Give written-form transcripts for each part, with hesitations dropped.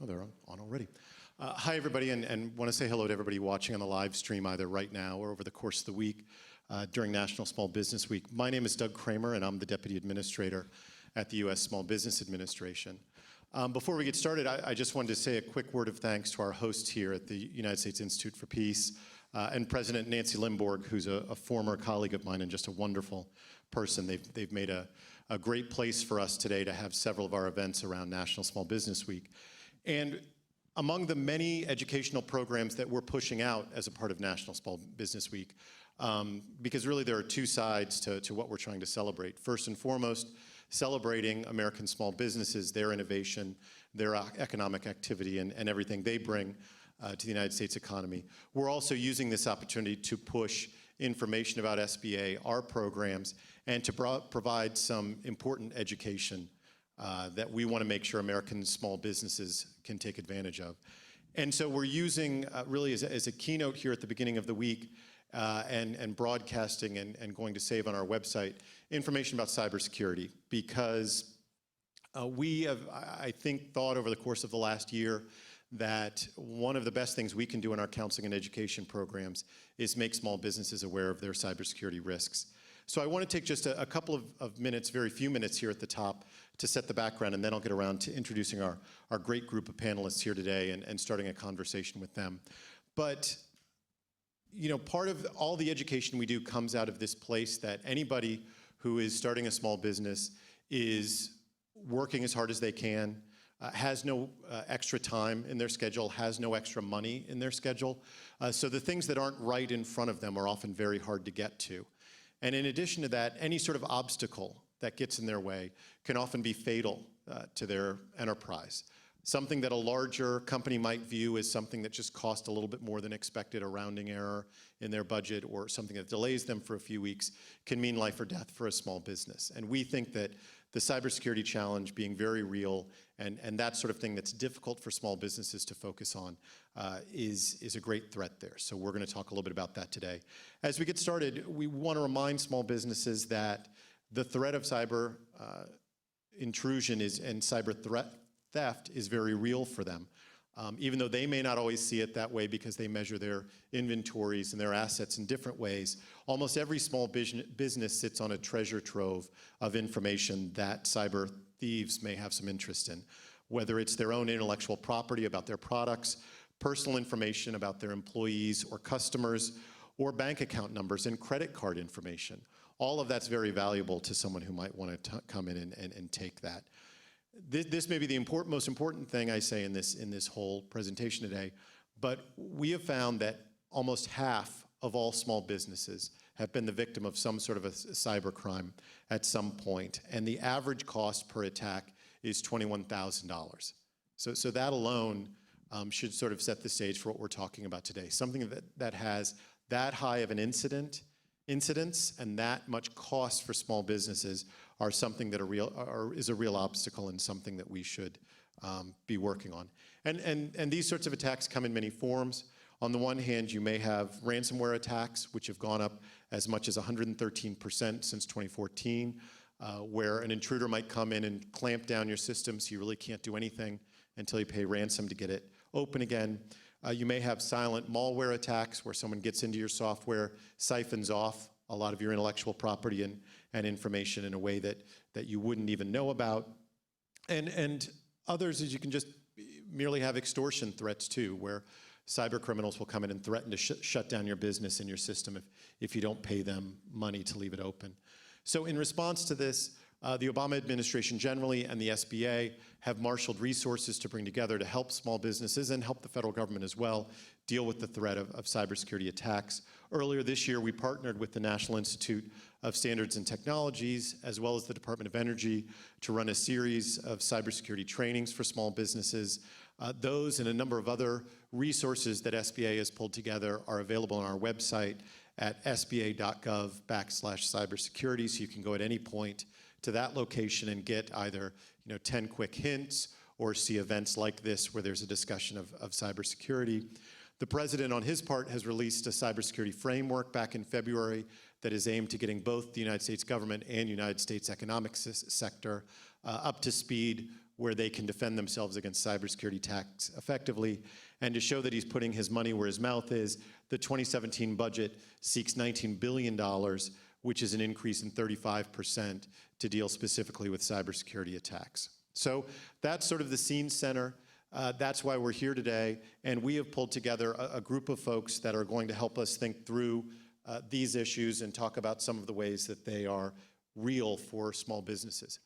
Oh, they're on already. Hi, everybody, and want to say hello to everybody watching on the live stream either right now or over the course of the week during National Small Business Week. My name is Doug Kramer, and I'm the Deputy Administrator at the U.S. Small Business Administration. Before we get started, I just wanted to say a quick word of thanks to our host here at the United States Institute for Peace and President Nancy Limborg, who's a former colleague of mine and just a wonderful person. They've made a great place for us today to have several of our events around National Small Business Week. And among the many educational programs that we're pushing out as a part of National Small Business Week, because really there are two sides to what we're trying to celebrate. First and foremost, celebrating American small businesses, their innovation, their economic activity, and everything they bring to the United States economy. We're also using this opportunity to push information about SBA, our programs, and to provide some important education that we want to make sure American small businesses can take advantage of. And so we're using really as a keynote here at the beginning of the week and broadcasting and going to save on our website information about cybersecurity, because we have, I think, thought over the course of the last year that one of the best things we can do in our counseling and education programs is make small businesses aware of their cybersecurity risks. So I want to take just a couple of minutes, very few minutes here at the top, to set the background, and then I'll get around to introducing our great group of panelists here today and starting a conversation with them. But you know, part of all the education we do comes out of this place that anybody who is starting a small business is working as hard as they can, has no extra time in their schedule, has no extra money in their schedule. So the things that aren't right in front of them are often very hard to get to. And in addition to that, any sort of obstacle that gets in their way can often be fatal to their enterprise. Something that a larger company might view as something that just cost a little bit more than expected, a rounding error in their budget, or something that delays them for a few weeks, can mean life or death for a small business. And we think that the cybersecurity challenge being very real and that sort of thing that's difficult for small businesses to focus on is a great threat there. So we're going to talk a little bit about that today. As we get started, we want to remind small businesses that the threat of cyber intrusion and cyber theft is very real for them. Even though they may not always see it that way because they measure their inventories and their assets in different ways, almost every small business sits on a treasure trove of information that cyber thieves may have some interest in, whether it's their own intellectual property about their products, personal information about their employees or customers, or bank account numbers and credit card information. All of that's very valuable to someone who might want to come in and take that. This may be the most important thing I say in this whole presentation today, but we have found that almost half of all small businesses have been the victim of some sort of a cyber crime at some point, and the average cost per attack is $21,000. So that alone should sort of set the stage for what we're talking about today. Something that has that high of an incidence and that much cost for small businesses are something that is a real obstacle and something that we should be working on. And these sorts of attacks come in many forms. On the one hand, you may have ransomware attacks, which have gone up as much as 113% since 2014, where an intruder might come in and clamp down your system so you really can't do anything until you pay ransom to get it open again. You may have silent malware attacks where someone gets into your software, siphons off a lot of your intellectual property and information in a way that you wouldn't even know about. And others is you can just merely have extortion threats too, where cyber criminals will come in and threaten to shut down your business and your system if you don't pay them money to leave it open. So in response to this, the Obama administration generally and the SBA have marshaled resources to bring together to help small businesses and help the federal government as well deal with the threat of cybersecurity attacks. Earlier this year, we partnered with the National Institute of Standards and Technologies, as well as the Department of Energy, to run a series of cybersecurity trainings for small businesses. Those and a number of other resources that SBA has pulled together are available on our website at sba.gov/cybersecurity, so you can go at any point to that location and get either 10 quick hints or see events like this where there's a discussion of cybersecurity. The president, on his part, has released a cybersecurity framework back in February that is aimed to getting both the United States government and United States economic sector up to speed where they can defend themselves against cybersecurity attacks effectively. And to show that he's putting his money where his mouth is, the 2017 budget seeks $19 billion, which is an increase in 35% to deal specifically with cybersecurity attacks. So that's sort of the scene center. That's why we're here today. And we have pulled together a group of folks that are going to help us think through these issues and talk about some of the ways that they are real for small businesses.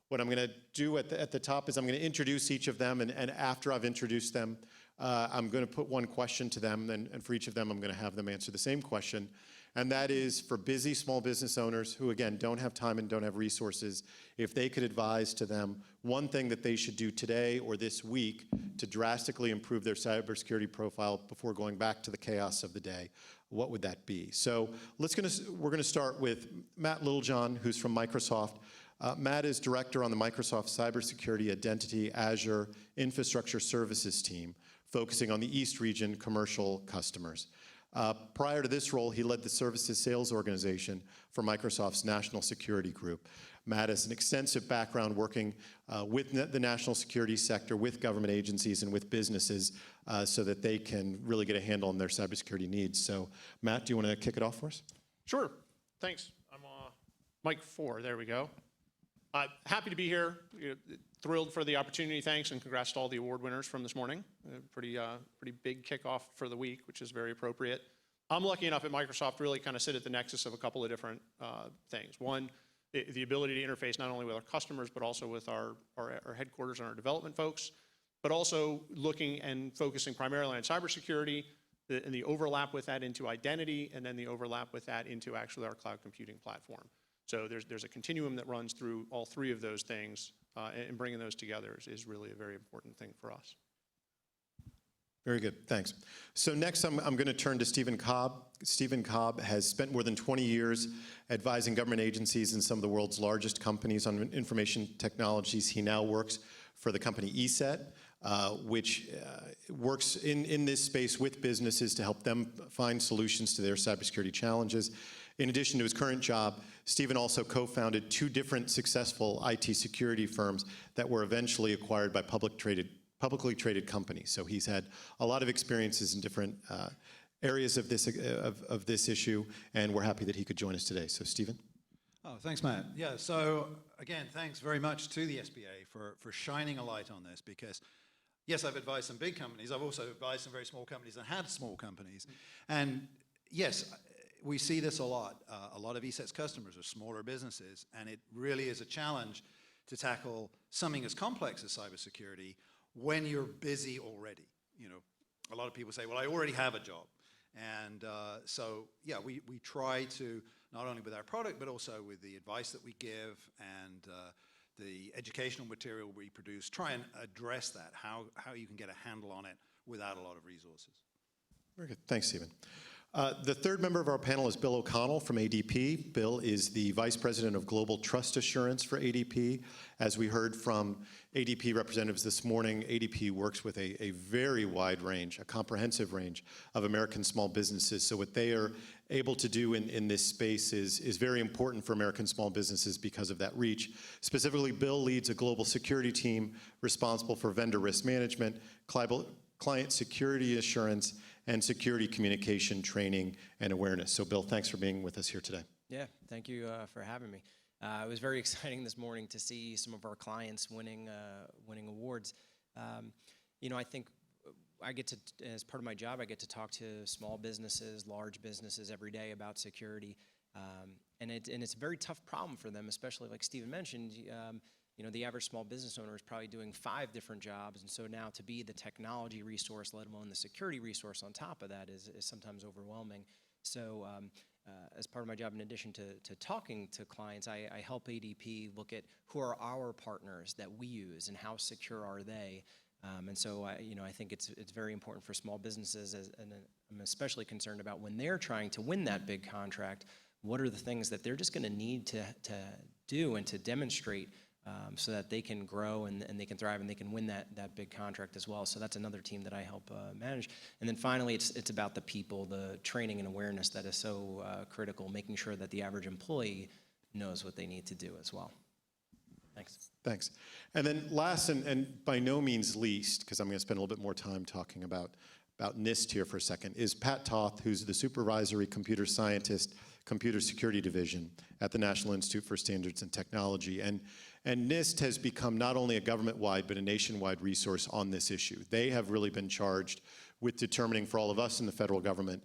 What I'm going to do at the top is I'm going to introduce each of them, and after I've introduced them, I'm going to put one question to them, and for each of them, I'm going to have them answer the same question. And that is for busy small business owners who, again, don't have time and don't have resources, if they could advise to them one thing that they should do today or this week to drastically improve their cybersecurity profile before going back to the chaos of the day, what would that be? So we're going to start with Matt Littlejohn, who's from Microsoft. Matt is director on the Microsoft Cybersecurity Identity Azure Infrastructure Services team, focusing on the East region commercial customers. Prior to this role, he led the services sales organization for Microsoft's National Security Group. Matt has an extensive background working with the national security sector, with government agencies, and with businesses so that they can really get a handle on their cybersecurity needs. So, Matt, do you want to kick it off for us? Sure. Thanks. I'm mic 4. There we go. Happy to be here. Thrilled for the opportunity. Thanks, and congrats to all the award winners from this morning. Pretty big kickoff for the week, which is very appropriate. I'm lucky enough at Microsoft to really kind of sit at the nexus of a couple of different things. One, the ability to interface not only with our customers, but also with our headquarters and our development folks, but also looking and focusing primarily on cybersecurity and the overlap with that into identity, and then the overlap with that into actually our cloud computing platform. So there's a continuum that runs through all three of those things, and bringing those together is really a very important thing for us. Very good, thanks. So next I'm going to turn to Stephen Cobb. Stephen Cobb has spent more than 20 years advising government agencies and some of the world's largest companies on information technologies. He now works for the company ESET, which works in this space with businesses to help them find solutions to their cybersecurity challenges. In addition to his current job, Stephen also co-founded 2 different successful IT security firms that were eventually acquired by publicly traded companies. So he's had a lot of experiences in different areas of this issue, and we're happy that he could join us today. So, Stephen. Oh, thanks, Matt. Yeah, so again, thanks very much to the SBA for shining a light on this, because yes, I've advised some big companies. I've also advised some very small companies and had small companies. And yes, we see this a lot. A lot of ESET's customers are smaller businesses, and it really is a challenge to tackle something as complex as cybersecurity when you're busy already. You know, a lot of people say, well, I already have a job. And so, yeah, we try to, not only with our product, but also with the advice that we give and the educational material we produce, try and address that, how you can get a handle on it without a lot of resources. Very good. Thanks, Stephen. The third member of our panel is Bill O'Connell from ADP. Bill is the Vice President of Global Trust Assurance for ADP. As we heard from ADP representatives this morning, ADP works with a very wide range, a comprehensive range of American small businesses. So what they are able to do in this space is very important for American small businesses because of that reach. Specifically, Bill leads a global security team responsible for vendor risk management, client security assurance, and security communication training and awareness. So Bill, thanks for being with us here today. Yeah, thank you for having me. It was very exciting this morning to see some of our clients winning awards. You know, I think I get to, as part of my job, I get to talk to small businesses, large businesses every day about security, and it's a very tough problem for them, especially like Stephen mentioned. You know, the average small business owner is probably doing 5 different jobs, and so now to be the technology resource, let alone the security resource on top of that, is sometimes overwhelming. So as part of my job, in addition to talking to clients, I help ADP look at who are our partners that we use and how secure are they. And so you know, I think it's very important for small businesses, and I'm especially concerned about when they're trying to win that big contract, what are the things that they're just going to need to do and to demonstrate so that they can grow and they can thrive and they can win that big contract as well. So that's another team that I help manage. And then finally, it's about the people, the training and awareness that is so critical, making sure that the average employee knows what they need to do as well. Thanks. Thanks. And then last and by no means least, because I'm going to spend a little bit more time talking about NIST here for a second, is Pat Toth, who's the Supervisory Computer Scientist, Computer Security Division at the National Institute for Standards and Technology. And NIST has become not only a government-wide, but a nationwide resource on this issue. They have really been charged with determining for all of us in the federal government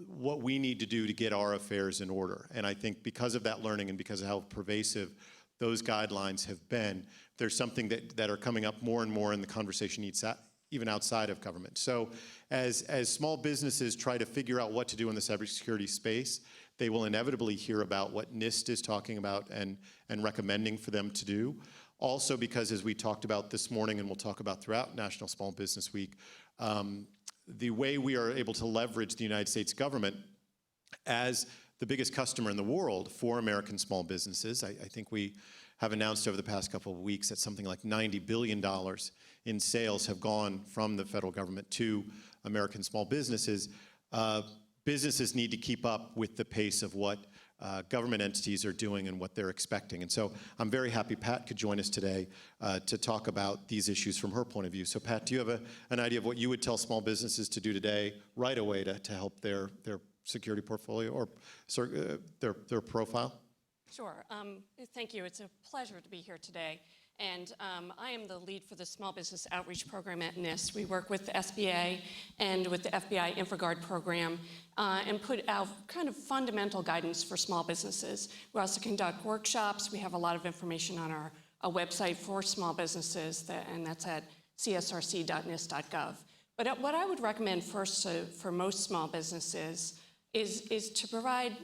what we need to do to get our affairs in order. And I think because of that learning and because of how pervasive those guidelines have been, there's something that are coming up more and more in the conversation even outside of government. So as small businesses try to figure out what to do in the cybersecurity space, they will inevitably hear about what NIST is talking about and recommending for them to do. Also because, as we talked about this morning and we'll talk about throughout National Small Business Week, the way we are able to leverage the United States government as the biggest customer in the world for American small businesses. I think we have announced over the past couple of weeks that something like $90 billion in sales have gone from the federal government to American small businesses. Businesses need to keep up with the pace of what government entities are doing and what they're expecting. And so I'm very happy Pat could join us today to talk about these issues from her point of view. So Pat, do you have an idea of what you would tell small businesses to do today right away to help their security portfolio or their profile? Sure. Thank you. It's a pleasure to be here today. And I am the lead for the Small Business Outreach Program at NIST. We work with the SBA and with the FBI InfraGard program and put out kind of fundamental guidance for small businesses. We also conduct workshops. We have a lot of information on our website for small businesses, and that's at csrc.nist.gov. But what I would recommend first for most small businesses is to provide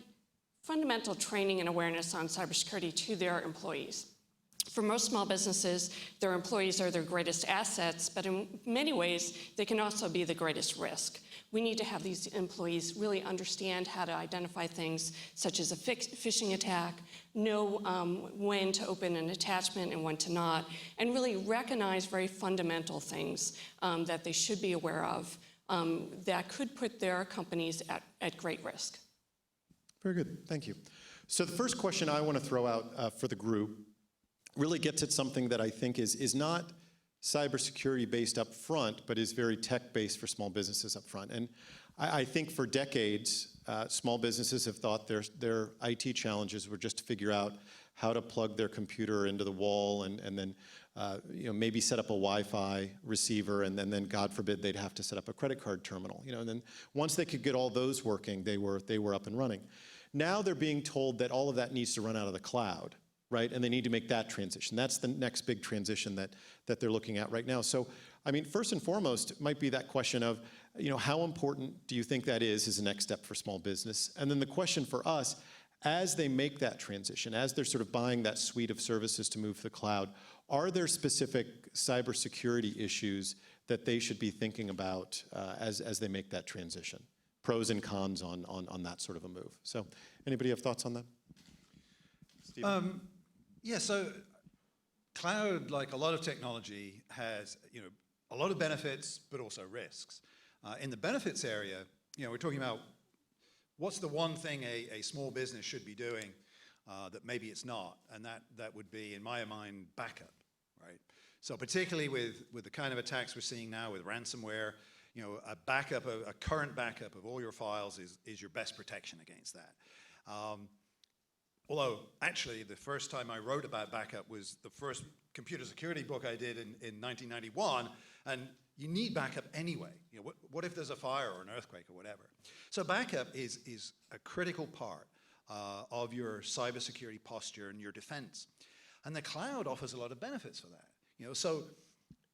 fundamental training and awareness on cybersecurity to their employees. For most small businesses, their employees are their greatest assets, but in many ways, they can also be the greatest risk. We need to have these employees really understand how to identify things such as a phishing attack, know when to open an attachment and when to not, and really recognize very fundamental things that they should be aware of that could put their companies at great risk. Very good, thank you. So the first question I want to throw out for the group really gets at something that I think is not cybersecurity based up front, but is very tech based for small businesses up front. And I think for decades, small businesses have thought their IT challenges were just to figure out how to plug their computer into the wall and then maybe set up a Wi-Fi receiver, and then God forbid they'd have to set up a credit card terminal. And then once they could get all those working, they were up and running. Now they're being told that all of that needs to run out of the cloud. Right? And they need to make that transition. That's the next big transition that they're looking at right now. So, I mean, first and foremost, it might be that question of, how important do you think that is as a next step for small business? And then the question for us, as they make that transition, as they're sort of buying that suite of services to move to the cloud, are there specific cybersecurity issues that they should be thinking about as they make that transition? Pros and cons on that sort of a move. So, anybody have thoughts on that? Stephen? Yeah, so cloud, like a lot of technology, has a lot of benefits, but also risks. In the benefits area, we're talking about what's the one thing a small business should be doing that maybe it's not, and that would be, in my mind, backup, right? So particularly with the kind of attacks we're seeing now with ransomware, a backup, a current backup of all your files is your best protection against that. Although, actually, the first time I wrote about backup was the first computer security book I did in 1991, and you need backup anyway. What if there's a fire or an earthquake or whatever? So backup is a critical part of your cybersecurity posture and your defense. And the cloud offers a lot of benefits for that. So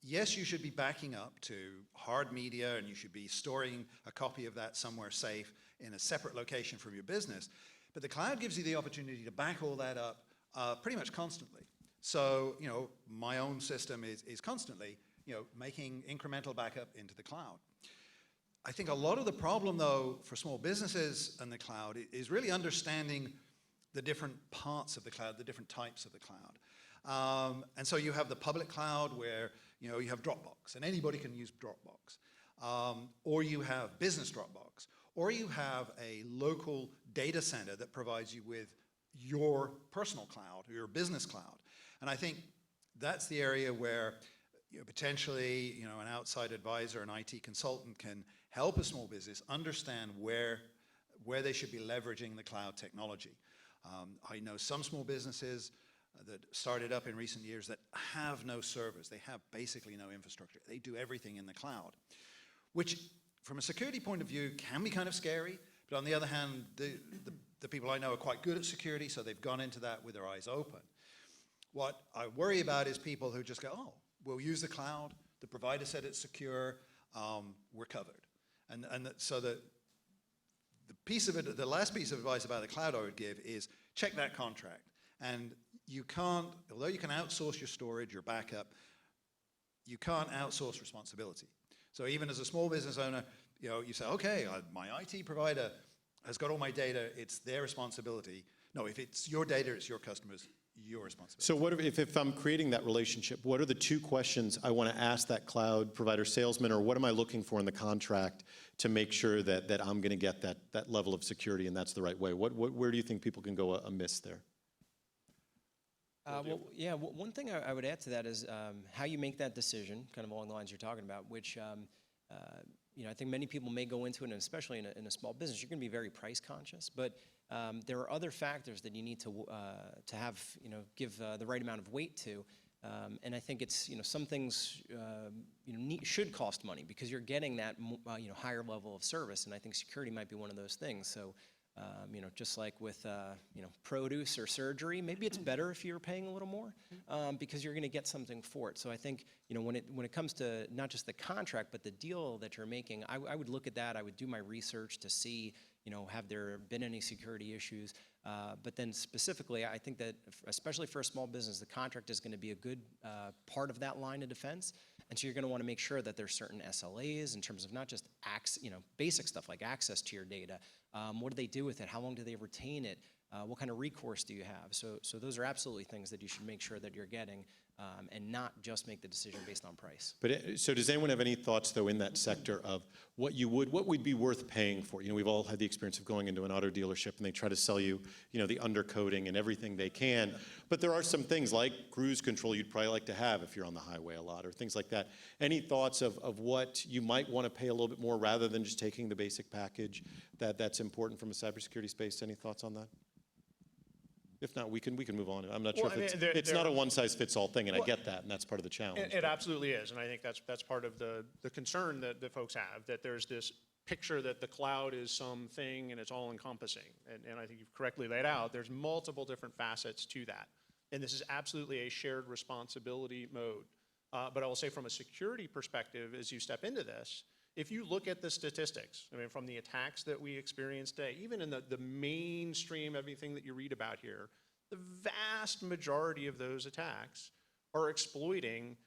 yes, you should be backing up to hard media, and you should be storing a copy of that somewhere safe in a separate location from your business. But the cloud gives you the opportunity to back all that up pretty much constantly. So, my own system is constantly, making incremental backup into the cloud. I think a lot of the problem, though, for small businesses and the cloud is really understanding the different parts of the cloud, the different types of the cloud. And so you have the public cloud where, you have Dropbox, and anybody can use Dropbox. Or you have business Dropbox. Or you have a local data center that provides you with your personal cloud, or your business cloud. And I think that's the area where potentially an outside advisor, an IT consultant can help a small business understand where they should be leveraging the cloud technology. I know some small businesses that started up in recent years that have no servers. They have basically no infrastructure. They do everything in the cloud, which from a security point of view can be kind of scary. But on the other hand, the people I know are quite good at security, so they've gone into that with their eyes open. What I worry about is people who just go, oh, we'll use the cloud, the provider said it's secure, we're covered. So the last piece of advice about the cloud I would give is check that contract. And you can't, although you can outsource your storage, your backup, you can't outsource responsibility. So even as a small business owner, you say, okay, my IT provider has got all my data, it's their responsibility. No, if it's your data, it's your customers, your responsibility. So what if I'm creating that relationship, what are the 2 questions I want to ask that cloud provider salesman, or what am I looking for in the contract to make sure that I'm going to get that level of security and that's the right way? Where do you think people can go amiss there? One thing I would add to that is how you make that decision, kind of along the lines you're talking about, which I think many people may go into it, and especially in a small business, you're going to be very price conscious. But there are other factors that you need to have, give the right amount of weight to. And I think it's, some things should cost money because you're getting that higher level of service, and I think security might be one of those things. So. Just like with produce or surgery, maybe it's better if you're paying a little more because you're going to get something for it. So I think when it comes to not just the contract but the deal that you're making, I would look at that. I would do my research to see have there been any security issues. But then specifically, I think that especially for a small business, the contract is going to be a good part of that line of defense. And so you're going to want to make sure that there's certain SLAs in terms of not just basic stuff like access to your data. What do they do with it? How long do they retain it? What kind of recourse do you have? So those are absolutely things that you should make sure that you're getting and not just make the decision based on price. But so does anyone have any thoughts, though, in that sector of what would be worth paying for? We've all had the experience of going into an auto dealership and they try to sell you, the undercoating and everything they can. But there are some things like cruise control you'd probably like to have if you're on the highway a lot or things like that. Any thoughts of what you might want to pay a little bit more rather than just taking the basic package that's important from a cybersecurity space? Any thoughts on that? If not, we can move on. I'm not sure if it's not a one-size-fits-all thing, and I get that, and that's part of the challenge. It absolutely is, and I think that's part of the concern that folks have, that there's this picture that the cloud is something and it's all-encompassing. And I think you've correctly laid out, there's multiple different facets to that. And this is absolutely a shared responsibility mode. But I will say from a security perspective, as you step into this, if you look at the statistics, from the attacks that we experience today, even in the mainstream, everything that you read about here, the vast majority of those attacks are exploiting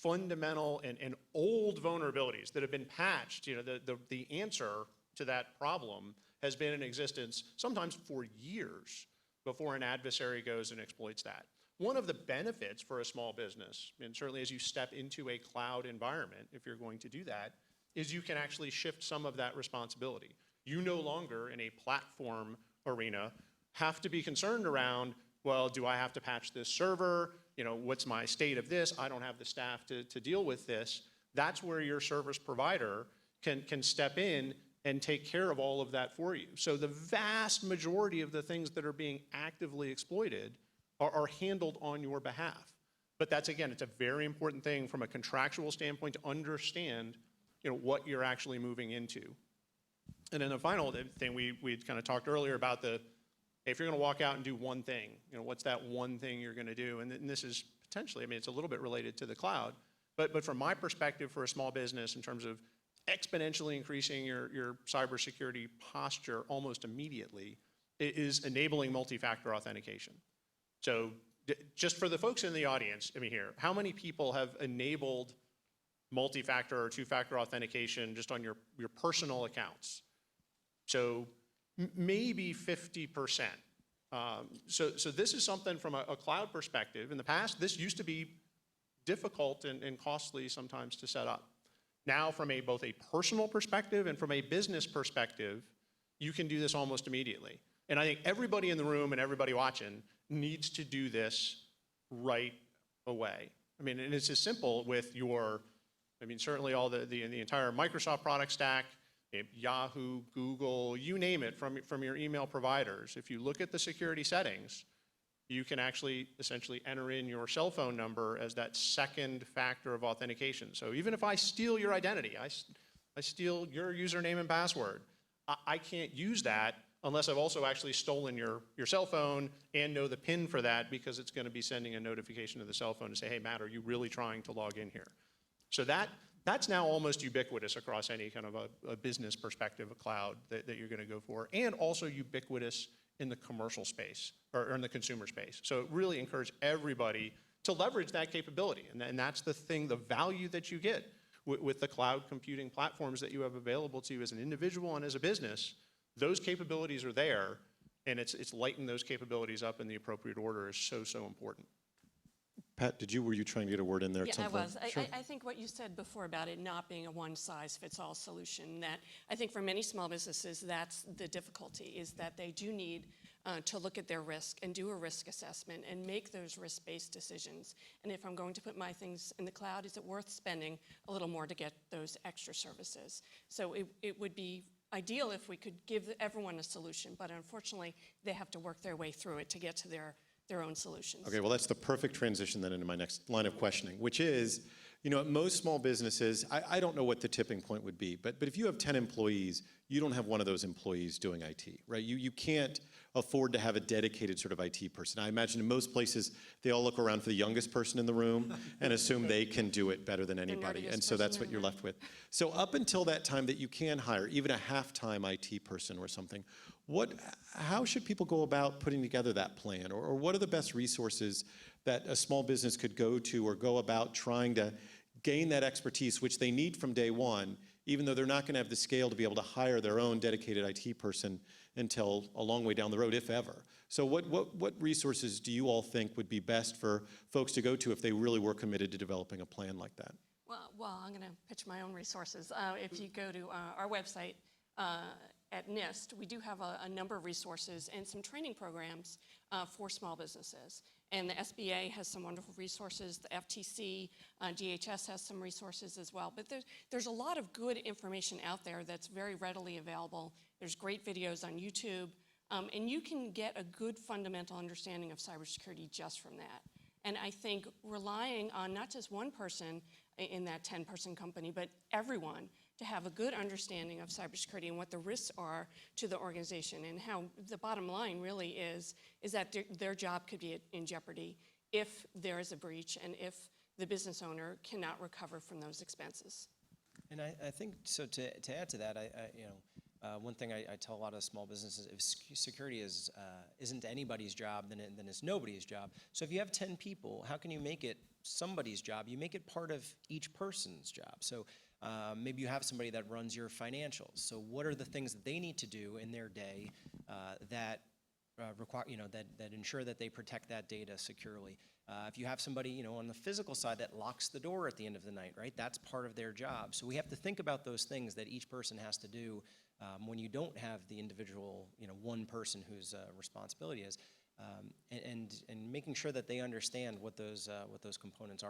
fundamental and old vulnerabilities that have been patched. The answer to that problem has been in existence sometimes for years before an adversary goes and exploits that. One of the benefits for a small business, and certainly as you step into a cloud environment, if you're going to do that, is you can actually shift some of that responsibility. You no longer, in a platform arena, have to be concerned around, well, do I have to patch this server? What's my state of this? I don't have the staff to deal with this. That's where your service provider can step in and take care of all of that for you. So the vast majority of the things that are being actively exploited are handled on your behalf. But that's, again, it's a very important thing from a contractual standpoint to understand what you're actually moving into. And then the final thing, we kind of talked earlier about if you're going to walk out and do one thing, what's that one thing you're going to do? And this is potentially, it's a little bit related to the cloud, but from my perspective for a small business in terms of exponentially increasing your cybersecurity posture almost immediately is enabling multi-factor authentication. So just for the folks in the audience, here, how many people have enabled multi-factor or two-factor authentication just on your personal accounts? So maybe 50%. So this is something from a cloud perspective. In the past, this used to be difficult and costly sometimes to set up. Now, from both a personal perspective and from a business perspective, you can do this almost immediately. And I think everybody in the room and everybody watching needs to do this right away. I mean, and it's as simple with your, I mean, certainly all the entire Microsoft product stack, Yahoo, Google, you name it, from your email providers. If you look at the security settings, you can actually essentially enter in your cell phone number as that second factor of authentication. So even if I steal your identity, I steal your username and password, I can't use that unless I've also actually stolen your cell phone and know the PIN for that, because it's going to be sending a notification to the cell phone to say, hey, Matt, are you really trying to log in here? So that's now almost ubiquitous across any kind of a business perspective, a cloud that you're going to go for, and also ubiquitous in the commercial space or in the consumer space. So it really encourages everybody to leverage that capability. And that's the thing, the value that you get with the cloud computing platforms that you have available to you as an individual and as a business. Those capabilities are there, and it's lighting those capabilities up in the appropriate order is so important. Pat, were you trying to get a word in there at Yeah, some I point? was. I think what you said before about it not being a one-size-fits-all solution, that I think for many small businesses, that's the difficulty, is that they do need to look at their risk and do a risk assessment and make those risk-based decisions. And if I'm going to put my things in the cloud, is it worth spending a little more to get those extra services? So it would be ideal if we could give everyone a solution, but unfortunately, they have to work their way through it to get to their own solutions. Okay, well, that's the perfect transition then into my next line of questioning, which is, at most small businesses, I don't know what the tipping point would be, but if you have 10 employees, you don't have one of those employees doing IT, right? You can't afford to have a dedicated sort of IT person. I imagine in most places, they all look around for the youngest person in the room and assume they can do it better than anybody, nerdiest and so that's person what in you're the left with. So up until that time that you can hire, even a half-time IT person or something, how should people go about putting together that plan? Or what are the best resources that a small business could go to or go about trying to gain that expertise, which they need from day one, even though they're not going to have the scale to be able to hire their own dedicated IT person until a long way down the road, if ever? So what resources do you all think would be best for folks to go to if they really were committed to developing a plan like that? Well, I'm going to pitch my own resources. If you go to our website at NIST, we do have a number of resources and some training programs for small businesses. And the SBA has some wonderful resources. The FTC, DHS has some resources as well. But there's a lot of good information out there that's very readily available. There's great videos on YouTube. And you can get a good fundamental understanding of cybersecurity just from that. And I think relying on not just one person in that 10-person company, but everyone to have a good understanding of cybersecurity and what the risks are to the organization, and how the bottom line really is that their job could be in jeopardy if there is a breach and if the business owner cannot recover from those expenses. And I think, so to add to that, one thing I tell a lot of small businesses, if security isn't anybody's job, then it's nobody's job. So if you have 10 people, how can you make it somebody's job? You make it part of each person's job. So maybe you have somebody that runs your financials. So what are the things that they need to do in their day that require, that ensure that they protect that data securely? If you have somebody, on the physical side that locks the door at the end of the night, right? That's part of their job. So we have to think about those things that each person has to do when you don't have the individual, one person whose responsibility is, and making sure that they understand what those components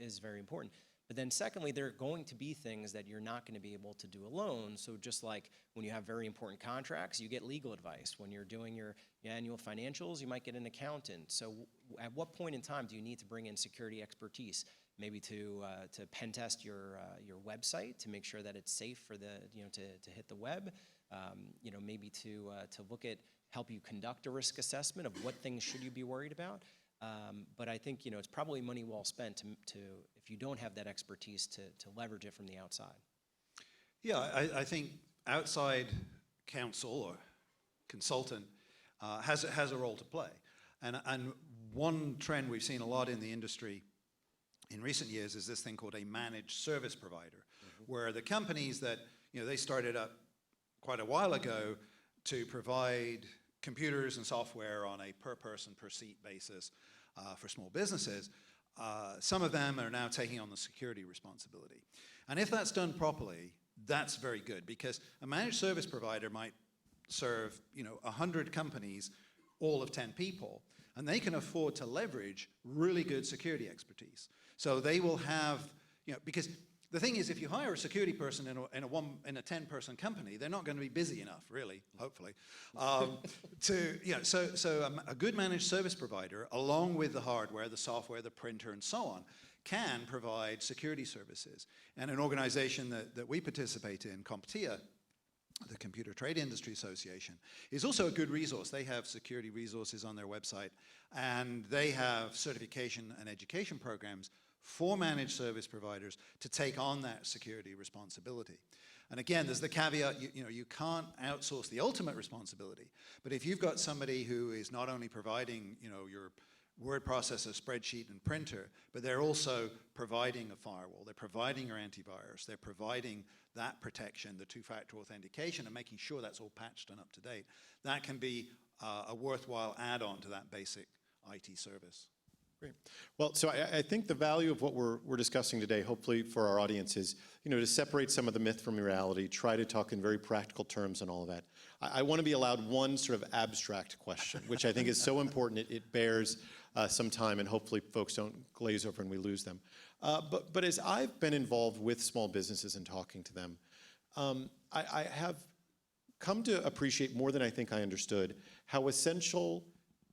is very important. But then secondly, there are going to be things that you're not going to be able to do alone. So just like when you have very important contracts, you get legal advice. When you're doing your annual financials, you might get an accountant. So at what point in time do you need to bring in security expertise? Maybe to pen test your website to make sure that it's safe for to hit the web. Maybe to help you conduct a risk assessment of what things should you be worried about. But I think it's probably money well spent to if you don't have that expertise to leverage it from the outside. Yeah, I think outside counsel or consultant has a role to play. And one trend we've seen a lot in the industry in recent years is this thing called a managed service provider, where the companies that, they started up quite a while ago to provide computers and software on a per person, per seat basis for small businesses, some of them are now taking on the security responsibility. And if that's done properly, that's very good, because a managed service provider might serve 100 companies, all of 10 people. and they can afford to leverage really good security expertise. So they will have, because the thing is, if you hire a security person in a 10-person company, they're not going to be busy enough, really, hopefully, so a good managed service provider, along with the hardware, the software, the printer, and so on, can provide security services. And an organization that we participate in, CompTIA, the Computer Trade Industry Association, is also a good resource. They have security resources on their website, and they have certification and education programs for managed service providers to take on that security responsibility. And again, there's the caveat, you can't outsource the ultimate responsibility, but if you've got somebody who is not only providing, your word processor, spreadsheet, and printer, but they're also providing a firewall, they're providing your antivirus, they're providing that protection, the two-factor authentication, and making sure that's all patched and up to date, that can be a worthwhile add-on to that basic IT service. Great. Well, so I think the value of what we're discussing today, hopefully for our audience, is to separate some of the myth from reality, try to talk in very practical terms and all of that. I want to be allowed one sort of abstract question, which I think is so important. It bears some time, and hopefully folks don't glaze over and we lose them. But as I've been involved with small businesses and talking to them, I have come to appreciate more than I think I understood how essential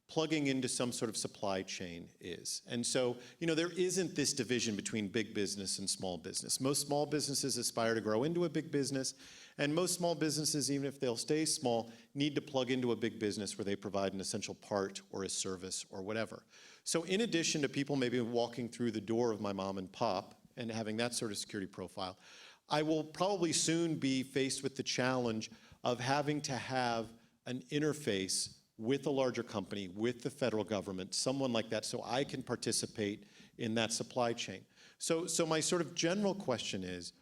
plugging into some sort of supply chain is. And so, there isn't this division between big business and small business. Most small businesses aspire to grow into a big business, and most small businesses, even if they'll stay small, need to plug into a big business where they provide an essential part or a service or whatever. So in addition to people maybe walking through the door of my mom and pop and having that sort of security profile, I will probably soon be faced with the challenge of having to have an interface with a larger company, with the federal government, someone like that, so I can participate in that supply chain. So my sort of general question is,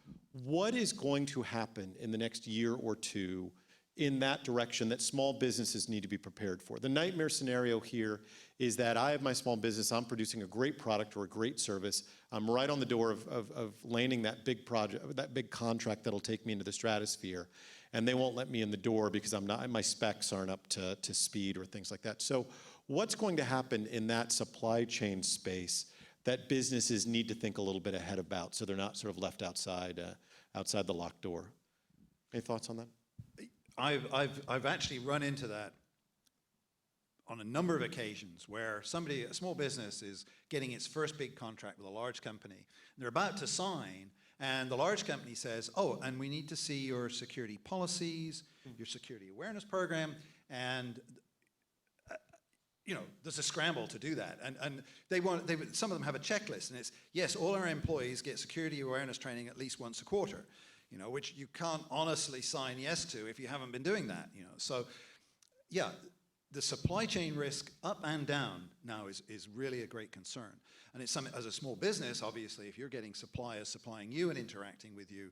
what is going to happen in the next year or two in that direction that small businesses need to be prepared for? The nightmare scenario here is that I have my small business, I'm producing a great product or a great service, I'm right on the door of landing that big project, that big contract that'll take me into the stratosphere, and they won't let me in the door because my specs aren't up to speed or things like that. So what's going to happen in that supply chain space that businesses need to think a little bit ahead about so they're not sort of left outside the locked door? Any thoughts on that? I've actually run into that on a number of occasions where a small business is getting its first big contract with a large company, and they're about to sign, and the large company says, oh, and we need to see your security policies, your security awareness program, and there's a scramble to do that. And some of them have a checklist, and it's, yes, all our employees get security awareness training at least once a quarter, which you can't honestly sign yes to if you haven't been doing that, So, yeah, the supply chain risk up and down now is really a great concern. And it's something, as a small business, obviously, if you're getting suppliers supplying you and interacting with you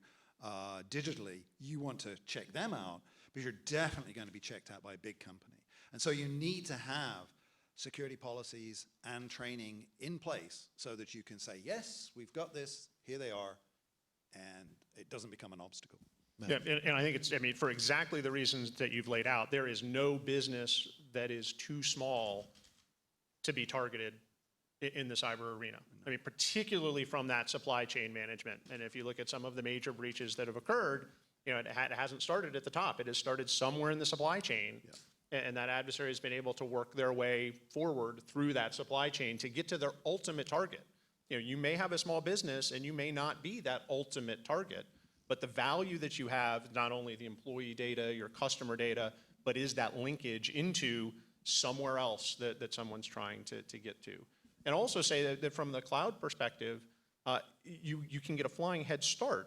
digitally, you want to check them out, but you're definitely going to be checked out by a big company. And so you need to have security policies and training in place so that you can say, yes, we've got this, here they are, and it doesn't become an obstacle. Yeah, and I think for exactly the reasons that you've laid out, there is no business that is too small to be targeted in the cyber arena. Particularly from that supply chain management. And if you look at some of the major breaches that have occurred, it hasn't started at the top. It has started somewhere in the supply chain. Yeah. And that adversary has been able to work their way forward through that supply chain to get to their ultimate target. You may have a small business and you may not be that ultimate target, but the value that you have, not only the employee data, your customer data, but is that linkage into somewhere else that someone's trying to get to. And also say that from the cloud perspective, you can get a flying head start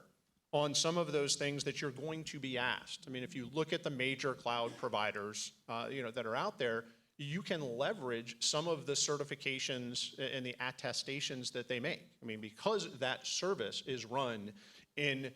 on some of those things that you're going to be asked. If you look at the major cloud providers that are out there, you can leverage some of the certifications and the attestations that they make. Because that service is run in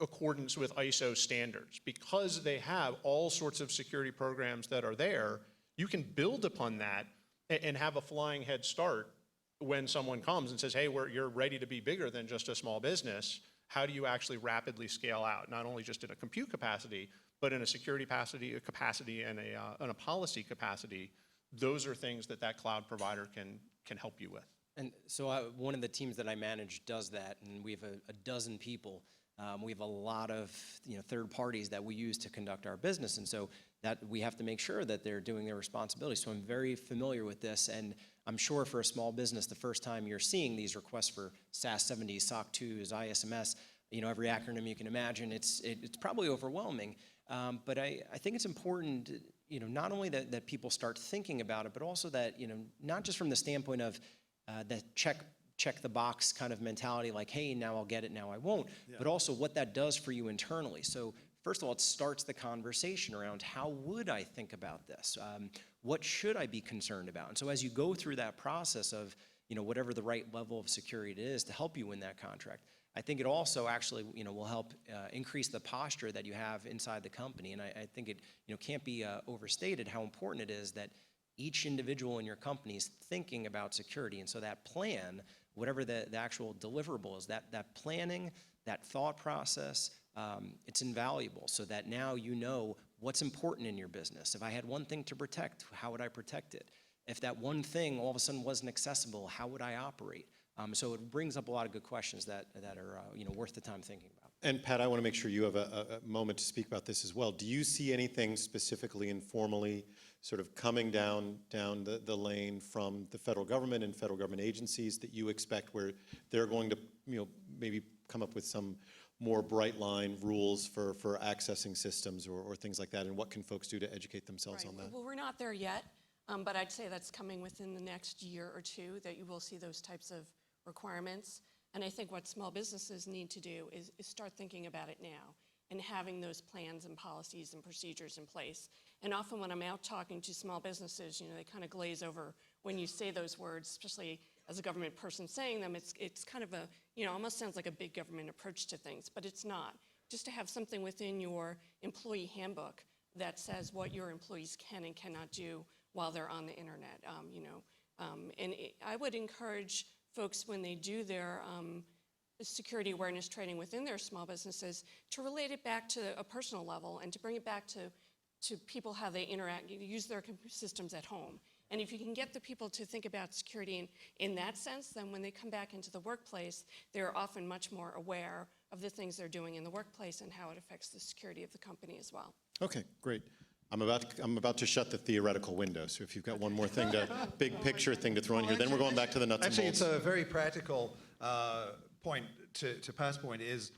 accordance with ISO standards, because they have all sorts of security programs that are there, you can build upon that and have a flying head start when someone comes and says, hey, you're ready to be bigger than just a small business. How do you actually rapidly scale out, not only just in a compute capacity, but in a security capacity and a policy capacity, those are things that that cloud provider can help you with. And so one of the teams that I manage does that, and we have a dozen people. We have a lot of third parties that we use to conduct our business, and so that we have to make sure that they're doing their responsibilities. So I'm very familiar with this, and I'm sure for a small business, the first time you're seeing these requests for SAS 70, SOC 2s, ISMS, every acronym you can imagine, it's probably overwhelming. But I think it's important, not only that people start thinking about it, but also that, not just from the standpoint of that check the box kind of mentality, like, hey, now I'll get it, now I won't, but also what that does for you internally. So first of all, it starts the conversation around how would I think about this? What should I be concerned about? And so as you go through that process of, whatever the right level of security it is to help you win that contract, I think it also actually, will help increase the posture that you have inside the company. And I think it, can't be overstated how important it is that each individual in your company is thinking about security. And so that plan, whatever the actual deliverable is, that planning, that thought process, it's invaluable so that now you know what's important in your business. If I had one thing to protect, how would I protect it? If that one thing all of a sudden wasn't accessible, how would I operate? So it brings up a lot of good questions that are worth the time thinking about. And Pat, I want to make sure you have a moment to speak about this as well. Do you see anything specifically informally sort of coming down the lane from the federal government and federal government agencies that you expect where they're going to maybe come up with some more bright line rules for accessing systems or things like that? And what can folks do to educate themselves on that? Well, we're not there yet, but I'd say that's coming within the next year or two that you will see those types of requirements. And I think what small businesses need to do is start thinking about it now and having those plans and policies and procedures in place. And often when I'm out talking to small businesses, they kind of glaze over when you say those words, especially as a government person saying them. It's kind of almost sounds like a big government approach to things, but it's not. Just to have something within your employee handbook that says what your employees can and cannot do while they're on the internet, I would encourage folks when they do their security awareness training within their small businesses to relate it back to a personal level and to bring it back to people how they interact, use their systems at home. And if you can get the people to think about security in that sense, then when they come back into the workplace, they're often much more aware of the things they're doing in the workplace and how it affects the security of the company as well. Okay, great. I'm about to shut the theoretical window, so if you've got one more thing big picture thing to throw in here, then we're going back to the nuts and bolts. Actually, it's a very practical point to Pat's point is,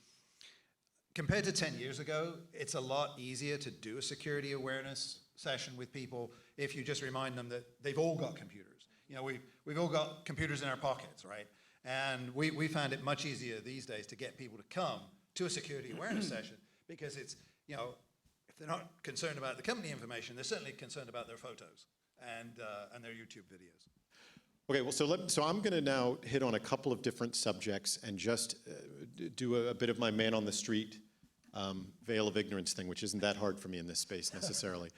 compared to 10 years ago, it's a lot easier to do a security awareness session with people if you just remind them that they've all got computers. We've all got computers in our pockets, right? And we found it much easier these days to get people to come to a security awareness session because it's, if they're not concerned about the company information, they're certainly concerned about their photos and their YouTube videos. Okay, well, so I'm going to now hit on a couple of different subjects and just do a bit of my man on the street veil of ignorance thing, which isn't that hard for me in this space necessarily,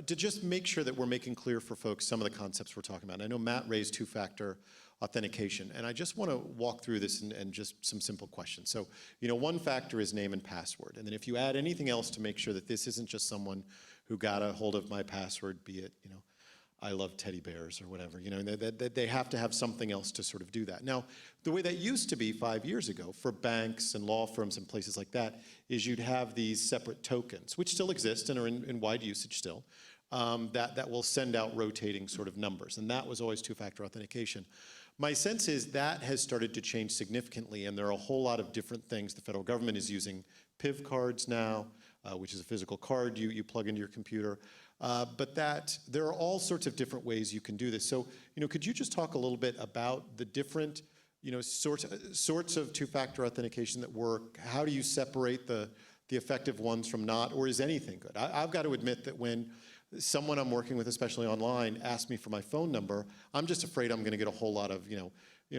to just make sure that we're making clear for folks some of the concepts we're talking about. And I know Matt raised two-factor authentication, and I just want to walk through this and just some simple questions. So, one factor is name and password, and then if you add anything else to make sure that this isn't just someone who got a hold of my password, be it, I love teddy bears or whatever, that they have to have something else to sort of do that. Now, the way that used to be 5 years ago for banks and law firms and places like that is you'd have these separate tokens, which still exist and are in wide usage still, that will send out rotating sort of numbers. And that was always two-factor authentication. My sense is that has started to change significantly, and there are a whole lot of different things. The federal government is using PIV cards now, which is a physical card you plug into your computer. But that there are all sorts of different ways you can do this. So, could you just talk a little bit about the different, sorts of two-factor authentication that work? How do you separate the effective ones from not, or is anything good? I've got to admit that when someone I'm working with, especially online, asks me for my phone number, I'm just afraid I'm going to get a whole lot of,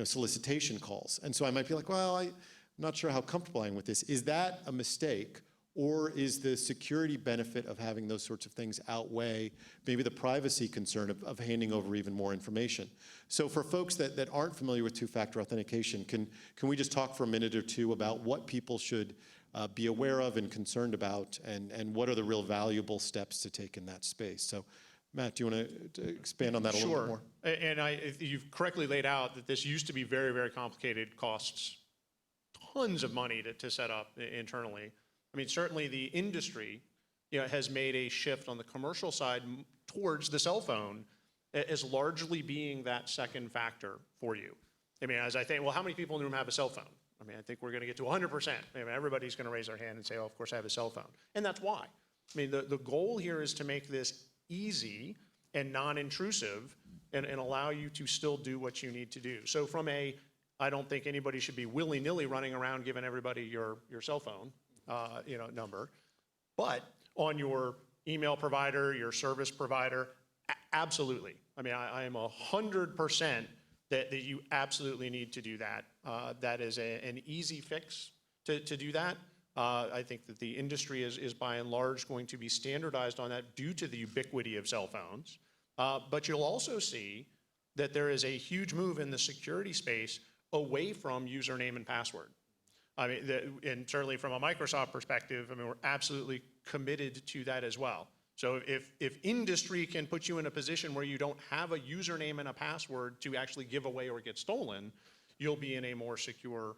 solicitation calls. And so I might be like, well, I'm not sure how comfortable I am with this. Is that a mistake? Or is the security benefit of having those sorts of things outweigh maybe the privacy concern of handing over even more information? So for folks that aren't familiar with two-factor authentication, can we just talk for a minute or two about what people should be aware of and concerned about, and what are the real valuable steps to take in that space? So Matt, do you want to expand on that a little bit more? Sure. And you've correctly laid out that this used to be very, very complicated, costs tons of money to set up internally. I mean, certainly the industry, has made a shift on the commercial side towards the cell phone as largely being that second factor for you. I mean, as I think, well, how many people in the room have a cell phone? I mean, I think we're going to get to 100%. I mean, everybody's going to raise their hand and say, oh, of course I have a cell phone. And that's why. I mean, the goal here is to make this easy and non-intrusive and allow you to still do what you need to do. So from I don't think anybody should be willy-nilly running around giving everybody your cell phone, number. But on your email provider, your service provider, absolutely. I mean, I am 100% that you absolutely need to do that. That is an easy fix to do that. I think that the industry is by and large going to be standardized on that due to the ubiquity of cell phones. But you'll also see that there is a huge move in the security space away from username and password. I mean, and certainly from a Microsoft perspective, I mean, we're absolutely committed to that as well. So if industry can put you in a position where you don't have a username and a password to actually give away or get stolen, you'll be in a more secure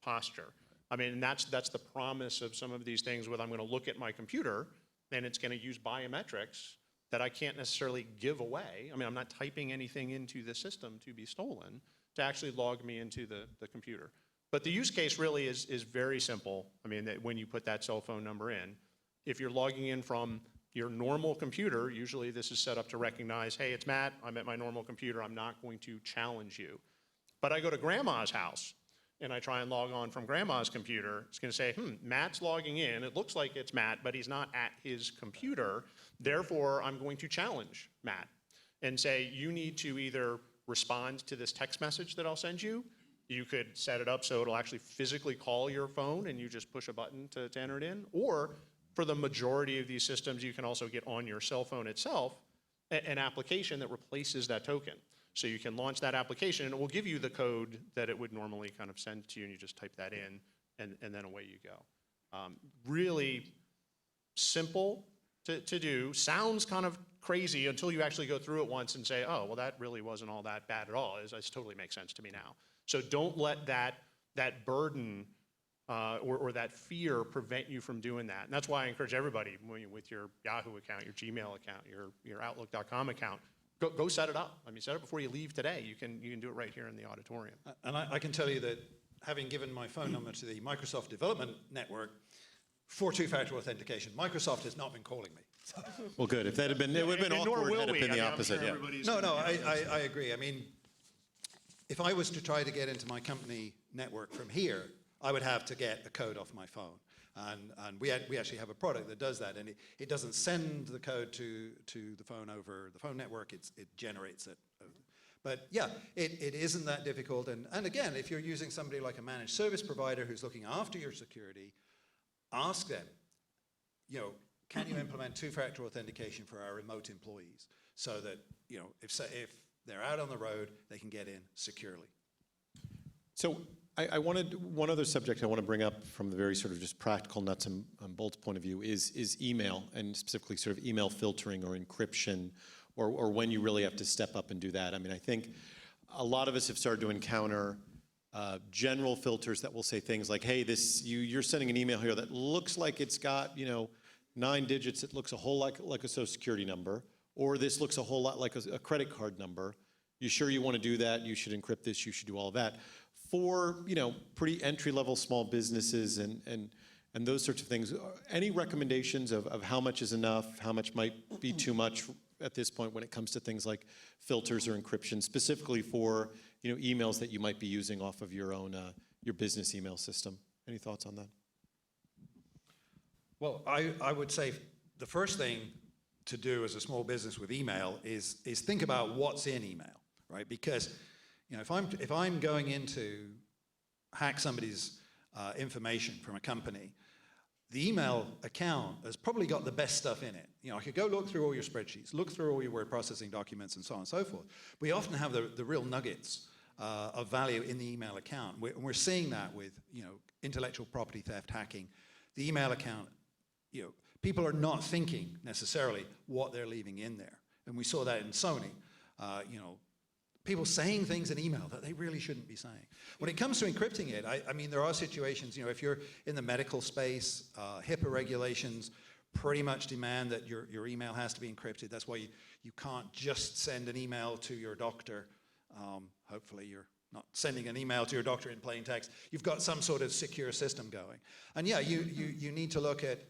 posture. I mean, that's the promise of some of these things with I'm going to look at my computer and it's going to use biometrics that I can't necessarily give away. I mean, I'm not typing anything into the system to be stolen to actually log me into the computer. But the use case really is very simple. I mean, that when you put that cell phone number in, if you're logging in from your normal computer, usually this is set up to recognize, hey, it's Matt, I'm at my normal computer, I'm not going to challenge you. But I go to grandma's house and I try and log on from grandma's computer, it's gonna say, Matt's logging in, it looks like it's Matt, but he's not at his computer, therefore I'm going to challenge Matt and say, you need to either respond to this text message that I'll send you. You could set it up so it'll actually physically call your phone and you just push a button to enter it in. Or for the majority of these systems, you can also get on your cell phone itself an application that replaces that token. So you can launch that application and it will give you the code that it would normally kind of send to you and you just type that in and then away you go. Really simple to do, sounds kind of crazy until you actually go through it once and say, oh, well, that really wasn't all that bad at all. It totally makes sense to me now. So don't let that burden or that fear prevent you from doing that. And that's why I encourage everybody with your Yahoo account, your Gmail account, your Outlook.com account, go set it up. I mean, set it before you leave today. You can do it right here in the auditorium. And I can tell you that having given my phone number to the Microsoft Development Network for two-factor authentication, Microsoft has not been calling me. Well, good. If that had been, it would have been awkward had it been the opposite. Yeah. No, I agree. I mean, if I was to try to get into my company network from here, I would have to get a code off my phone. And we actually have a product that does that. And it doesn't send the code to the phone over the phone network, it generates it. But yeah, it isn't that difficult. And again, if you're using somebody like a managed service provider who's looking after your security, ask them, can you implement two-factor authentication for our remote employees so that, if they're out on the road, they can get in securely. So I wanted, one other subject I want to bring up from the very sort of just practical nuts and bolts point of view is email, and specifically sort of email filtering or encryption, or when you really have to step up and do that. I mean, I think a lot of us have started to encounter general filters that will say things like, hey, you're sending an email here that looks like it's got 9 digits, it looks a whole lot like a social security number, or this looks a whole lot like a credit card number. You sure you want to do that? You should encrypt this, you should do all of that. For pretty entry-level small businesses and those sorts of things, any recommendations of how much is enough, how much might be too much at this point when it comes to things like filters or encryption, specifically for emails that you might be using off of your own your business email system? Any thoughts on that? Well, I would say the first thing to do as a small business with email is think about what's in email, right? Because if I'm going in to hack somebody's information from a company, the email account has probably got the best stuff in it. I could go look through all your spreadsheets, look through all your word processing documents, and so on and so forth. We often have the real nuggets of value in the email account. We're seeing that with intellectual property theft, hacking. The email account, people are not thinking necessarily what they're leaving in there. And we saw that in Sony. You know, people saying things in email that they really shouldn't be saying. When it comes to encrypting it, I mean, there are situations, you know, if you're in the medical space, HIPAA regulations pretty much demand that your email has to be encrypted. That's why you can't just send an email to your doctor. Hopefully you're not sending an email to your doctor in plain text. You've got some sort of secure system going. And yeah, you need to look at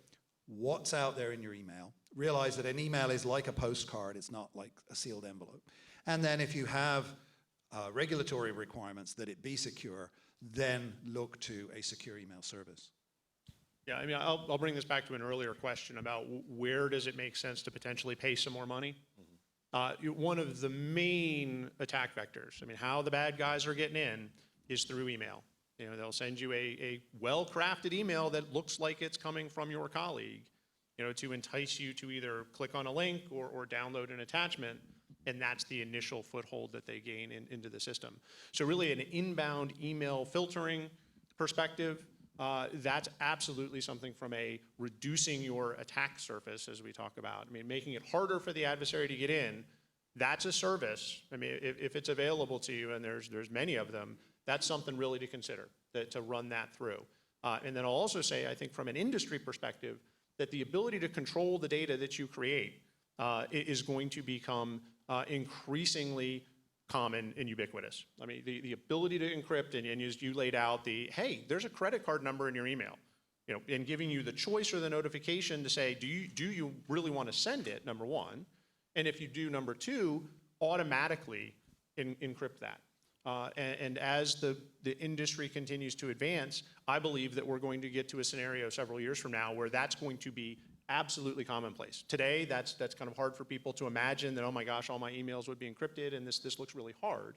what's out there in your email. Realize that an email is like a postcard. It's not like a sealed envelope. And then if you have regulatory requirements that it be secure, then look to a secure email service. Yeah, I mean, I'll bring this back to an earlier question about where does it make sense to potentially pay some more money? One of the main attack vectors, I mean, how the bad guys are getting in is through email. You know, they'll send you a well-crafted email that looks like it's coming from your colleague, you know, to entice you to either click on a link or download an attachment, and that's the initial foothold that they gain into the system. So really an inbound email filtering perspective, that's absolutely something from a reducing your attack surface, as we talk about. I mean, making it harder for the adversary to get in, that's a service. I mean, if it's available to you, and there's many of them, that's something really to consider, to run that through. And then I'll also say, I think from an industry perspective, that the ability to control the data that you create is going to become increasingly common and ubiquitous. I mean, the ability to encrypt, and as you laid out, hey, there's a credit card number in your email, you know, and giving you the choice or the notification to say, do you really want to send it, number one, and if you do, number two, automatically encrypt that. And as the industry continues to advance, I believe that we're going to get to a scenario several years from now where that's going to be absolutely commonplace. Today, that's kind of hard for people to imagine that, oh my gosh, all my emails would be encrypted and this looks really hard.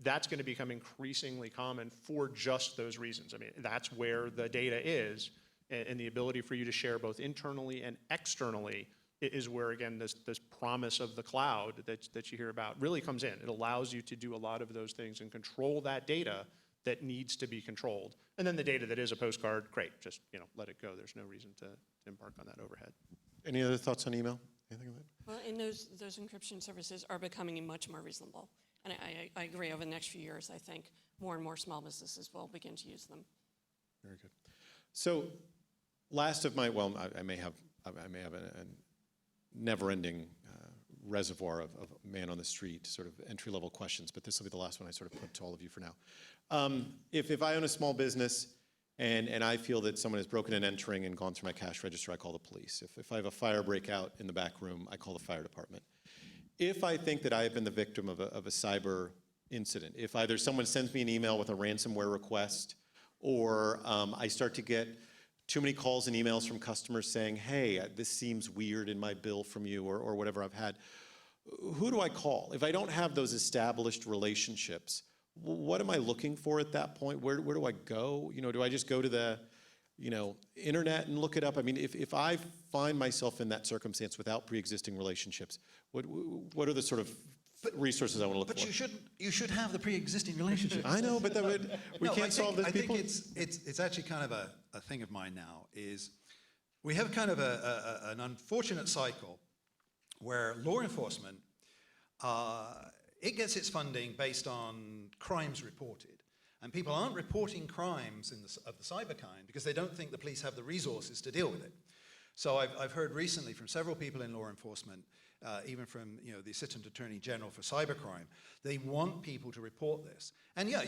That's going to become increasingly common for just those reasons. I mean, that's where the data is, and the ability for you to share both internally and externally is where, again, this promise of the cloud that you hear about really comes in. It allows you to do a lot of those things and control that data that needs to be controlled. And then the data that is a postcard, great, just, you know, let it go. There's no reason to embark on that overhead. Any other thoughts on email? Anything of that? Well, and those encryption services are becoming much more reasonable. And I agree, over the next few years, I think more and more small businesses will begin to use them. Very good. So last of my, well, I may have a never-ending reservoir of man on the street sort of entry-level questions, but this will be the last one I sort of put to all of you for now. If I own a small business and I feel that someone has broken and entering and gone through my cash register, I call the police. If I have a fire breakout in the back room, I call the fire department. If I think that I have been the victim of a cyber incident, if either someone sends me an email with a ransomware request, or I start to get too many calls and emails from customers saying, hey, this seems weird in my bill from you, or whatever I've had, who do I call? If I don't have those established relationships, what am I looking for at that point? Where do I go? You know, do I just go to the, you know, internet and look it up? I mean, if I find myself in that circumstance without pre-existing relationships, what are the sort of resources I want to look for? But you should have the pre-existing relationship. I know, but we can't solve this. I think it's actually kind of a thing of mine now, is we have kind of an unfortunate cycle where law enforcement, it gets its funding based on crimes reported. And people aren't reporting crimes of the cyber kind because they don't think the police have the resources to deal with it. So I've heard recently from several people in law enforcement, even from, you know, the Assistant Attorney General for Cybercrime, they want people to report this. And yeah,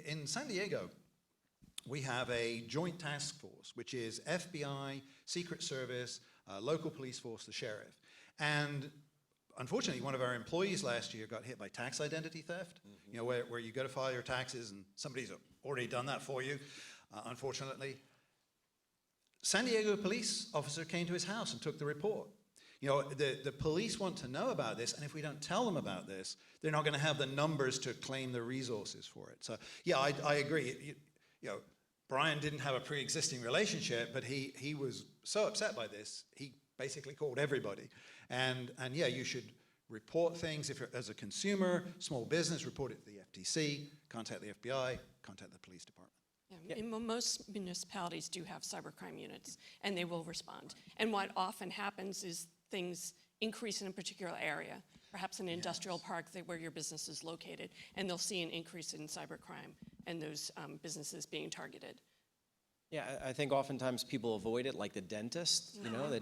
in San Diego, we have a joint task force, which is FBI, Secret Service, local police force, the sheriff. And unfortunately, one of our employees last year got hit by tax identity theft, you know, where you go to file your taxes and somebody's already done that for you, unfortunately. San Diego police officer came to his house and took the report. You know, the police want to know about this, and if we don't tell them about this, they're not going to have the numbers to claim the resources for it. So, yeah, I agree. You know, Brian didn't have a pre-existing relationship, but he was so upset by this, he basically called everybody. And yeah, you should report things if you're, as a consumer, small business, report it to the FTC, contact the FBI, contact the police department. Yeah, most municipalities do have cybercrime units, and they will respond. And what often happens is things increase in a particular area, perhaps an industrial park where your business is located, and they'll see an increase in cybercrime and those businesses being targeted. Yeah, I think oftentimes people avoid it like the dentist, you know, that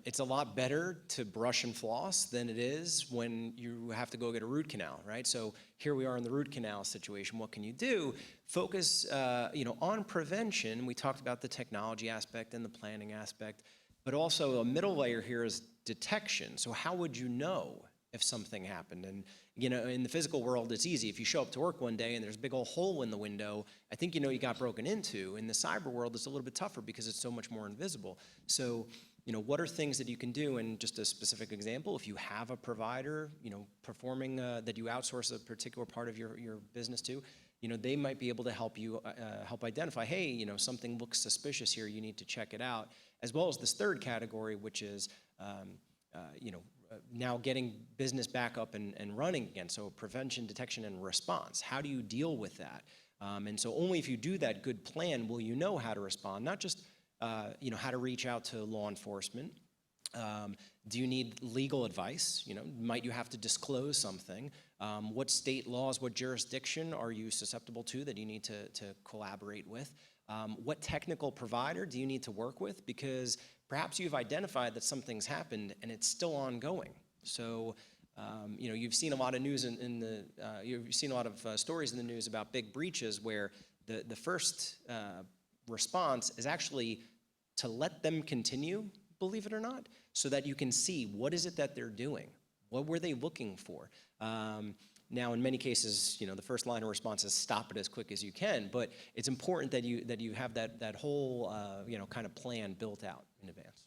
it's a lot better to brush and floss than it is when you have to go get a root canal, right? So here we are in the root canal situation. What can you do? Focus, on prevention. We talked about the technology aspect and the planning aspect, but also a middle layer here is detection. So how would you know if something happened? And in the physical world, it's easy. If you show up to work one day and there's a big old hole in the window, I think you know you got broken into. In the cyber world, it's a little bit tougher because it's so much more invisible. So, what are things that you can do? And just a specific example, if you have a provider, performing that you outsource a particular part of your business to, they might be able to help you help identify, hey, something looks suspicious here. You need to check it out. As well as this third category, which is, now getting business back up and running again. So prevention, detection, and response. How do you deal with that? And so only if you do that good plan will you know how to respond, not just how to reach out to law enforcement. Do you need legal advice? Might you have to disclose something? What state laws, what jurisdiction are you susceptible to that you need to collaborate with? What technical provider do you need to work with? Because perhaps you've identified that something's happened and it's still ongoing. So, you've seen a lot of news you've seen a lot of stories in the news about big breaches where the first response is actually to let them continue, believe it or not, so that you can see what is it that they're doing. What were they looking for? Now, in many cases, the first line of response is stop it as quick as you can, but it's important that you have that whole kind of plan built out in advance.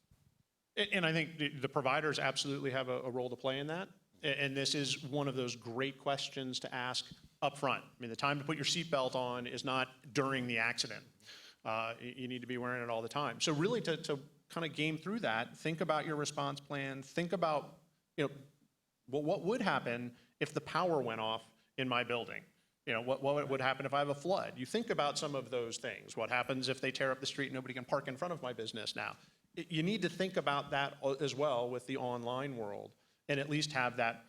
And I think the providers absolutely have a role to play in that. And this is one of those great questions to ask up front. I mean, the time to put your seatbelt on is not during the accident. You need to be wearing it all the time. So really to kind of game through that, think about your response plan, think about, what would happen if the power went off in my building? What would happen if I have a flood? You think about some of those things. What happens if they tear up the street and nobody can park in front of my business now? You need to think about that as well with the online world and at least have that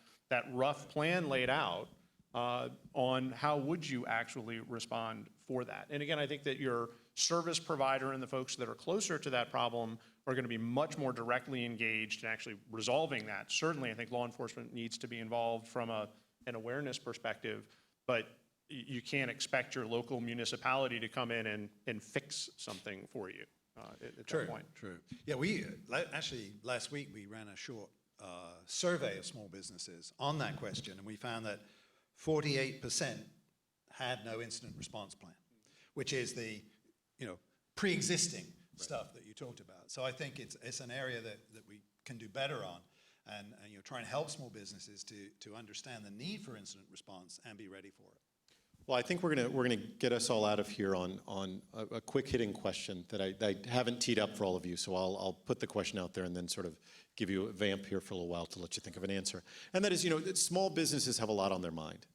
rough plan laid out on how would you actually respond for that. And again, I think that your service provider and the folks that are closer to that problem are going to be much more directly engaged in actually resolving that. Certainly, I think law enforcement needs to be involved from an awareness perspective, but you can't expect your local municipality to come in and fix something for you at that point. True. Yeah, actually last week we ran a short survey of small businesses on that question, and we found that 48% had no incident response plan, which is the pre-existing stuff that you talked about. So I think it's an area that we can do better on, and try and help small businesses to understand the need for incident response and be ready for it. Well, I think we're gonna get us all out of here on a quick hitting question that I haven't teed up for all of you. So I'll put the question out there and then sort of give you a vamp here for a little while to let you think of an answer. And that is, small businesses have a lot on their mind.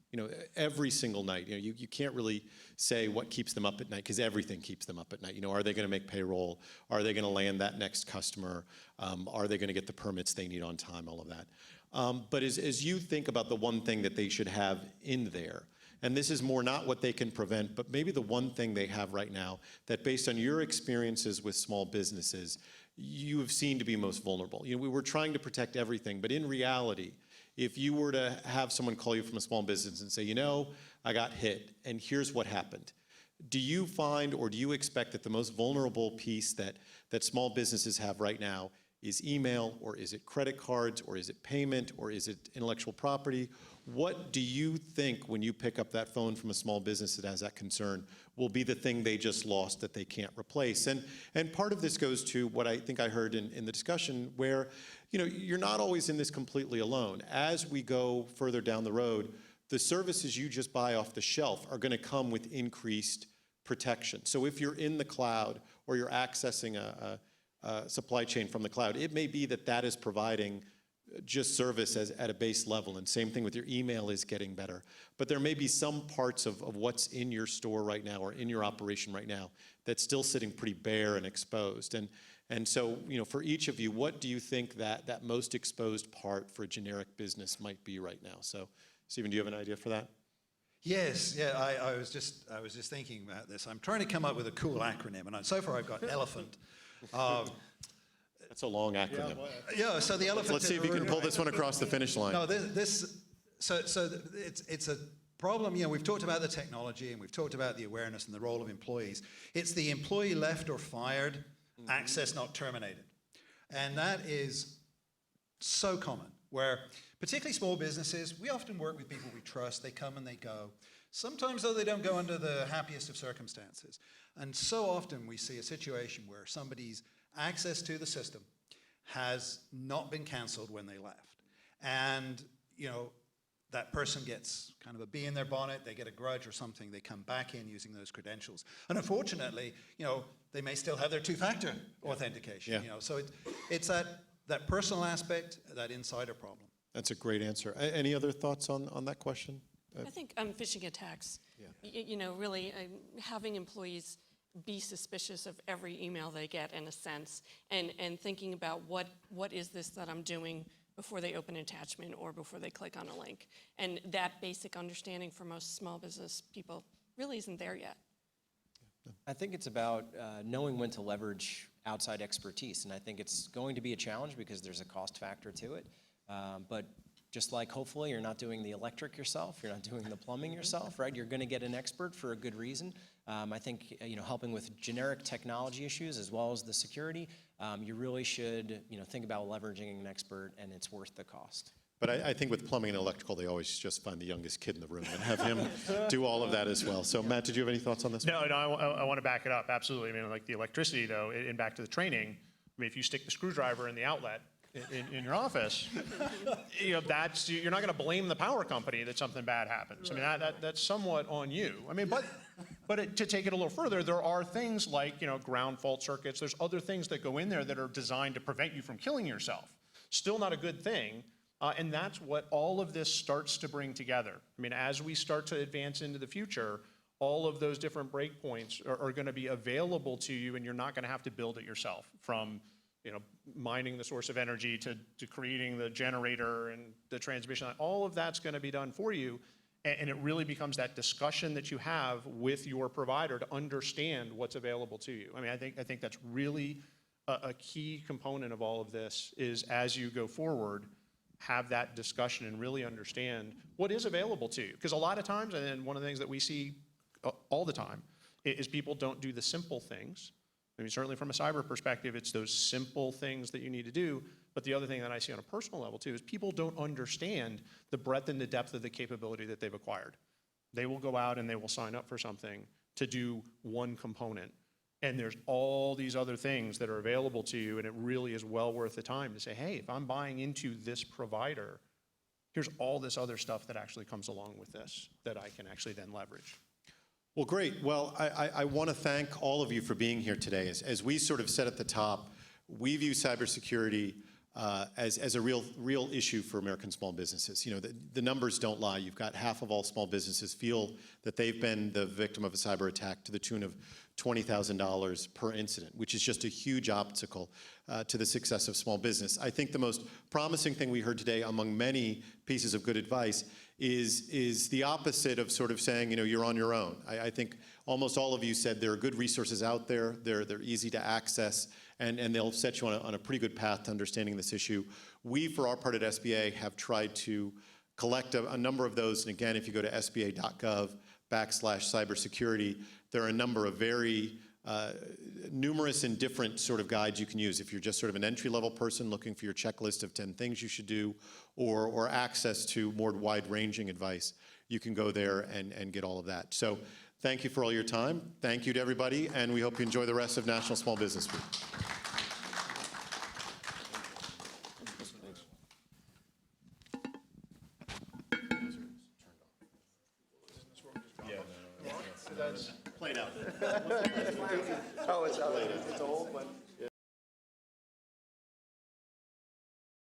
Every single night. You can't really say what keeps them up at night because everything keeps them up at night. Are they going to make payroll? Are they going to land that next customer? Are they going to get the permits they need on time? All of that. But as you think about the one thing that they should have in there, and this is more not what they can prevent, but maybe the one thing they have right now that based on your experiences with small businesses, you have seen to be most vulnerable. We were trying to protect everything, but in reality, if you were to have someone call you from a small business and say, I got hit and here's what happened, do you find or do you expect that the most vulnerable piece that small businesses have right now is email, or is it credit cards, or is it payment, or is it intellectual property? What do you think when you pick up that phone from a small business that has that concern will be the thing they just lost that they can't replace? And part of this goes to what I think I heard in the discussion where, you're not always in this completely alone. As we go further down the road, the services you just buy off the shelf are going to come with increased protection. So if you're in the cloud or you're accessing a supply chain from the cloud, it may be that is providing just service at a base level, and same thing with your email is getting better. But there may be some parts of what's in your store right now or in your operation right now that's still sitting pretty bare and exposed. And so, for each of you, what do you think that most exposed part for a generic business might be right now? So, Stephen, do you have an idea for that? Yes, yeah, I was just thinking about this. I'm trying to come up with a cool acronym, and so far I've got elephant. That's a long acronym. Yeah, so the elephant. Let's see if you can pull this one across the finish line. No, it's a problem. We've talked about the technology and we've talked about the awareness and the role of employees. It's the employee left or fired, access not terminated, and that is so common. Where particularly small businesses, we often work with people we trust. They come and they go. Sometimes, though, they don't go under the happiest of circumstances. And so often we see a situation where somebody's access to the system has not been canceled when they left. And, that person gets kind of a bee in their bonnet, they get a grudge or something, they come back in using those credentials. And unfortunately, they may still have their two-factor authentication. Yeah. So it's that personal aspect, that insider problem. That's a great answer. Any other thoughts on that question? I think phishing attacks, really having employees be suspicious of every email they get in a sense, and thinking about what is this that I'm doing before they open an attachment or before they click on a link. And that basic understanding for most small business people really isn't there yet. I think it's about knowing when to leverage outside expertise, and I think it's going to be a challenge because there's a cost factor to it. But just like hopefully you're not doing the electric yourself, you're not doing the plumbing yourself, right? You're going to get an expert for a good reason. I think helping with generic technology issues as well as the security, you really should think about leveraging an expert, and it's worth the cost. But I think with plumbing and electrical, they always just find the youngest kid in the room and have him do all of that as well. So, Matt, did you have any thoughts on this? No, I want to back it up. Absolutely. I mean, like the electricity, though, and back to the training. I mean, if you stick the screwdriver in the outlet in your office, that's you're not going to blame the power company that something bad happens. I mean, that's somewhat on you. I mean, but to take it a little further, there are things like ground fault circuits. There's other things that go in there that are designed to prevent you from killing yourself. Still not a good thing. And that's what all of this starts to bring together. I mean, as we start to advance into the future, all of those different breakpoints are going to be available to you, and you're not going to have to build it yourself, from mining the source of energy to creating the generator and the transmission. All of that's going to be done for you, and it really becomes that discussion that you have with your provider to understand what's available to you. I mean, I think that's really a key component of all of this, is as you go forward, have that discussion and really understand what is available to you. Because a lot of times, and one of the things that we see all the time, is people don't do the simple things. I mean, certainly from a cyber perspective, it's those simple things that you need to do. But the other thing that I see on a personal level too is people don't understand the breadth and the depth of the capability that they've acquired. They will go out and they will sign up for something to do one component. And there's all these other things that are available to you, and it really is well worth the time to say, hey, if I'm buying into this provider, here's all this other stuff that actually comes along with this that I can actually then leverage. Well, great. Well, I want to thank all of you for being here today. As we sort of said at the top, we view cybersecurity as a real issue for American small businesses. The numbers don't lie. You've got half of all small businesses feel that they've been the victim of a cyber attack to the tune of $20,000 per incident, which is just a huge obstacle to the success of small business. I think the most promising thing we heard today, among many pieces of good advice, is the opposite of sort of saying, you're on your own. I think almost all of you said there are good resources out there. They're easy to access, and they'll set you on a pretty good path to understanding this issue. We, for our part at SBA, have tried to collect a number of those. And again, if you go to sba.gov/cybersecurity, there are a number of very numerous and different sort of guides you can use. If you're just sort of an entry-level person looking for your checklist of 10 things you should do, or access to more wide-ranging advice, you can go there and get all of that. So thank you for all your time. Thank you to everybody, and we hope you enjoy the rest of National Small Business Week. Played out. Oh, it's old, but.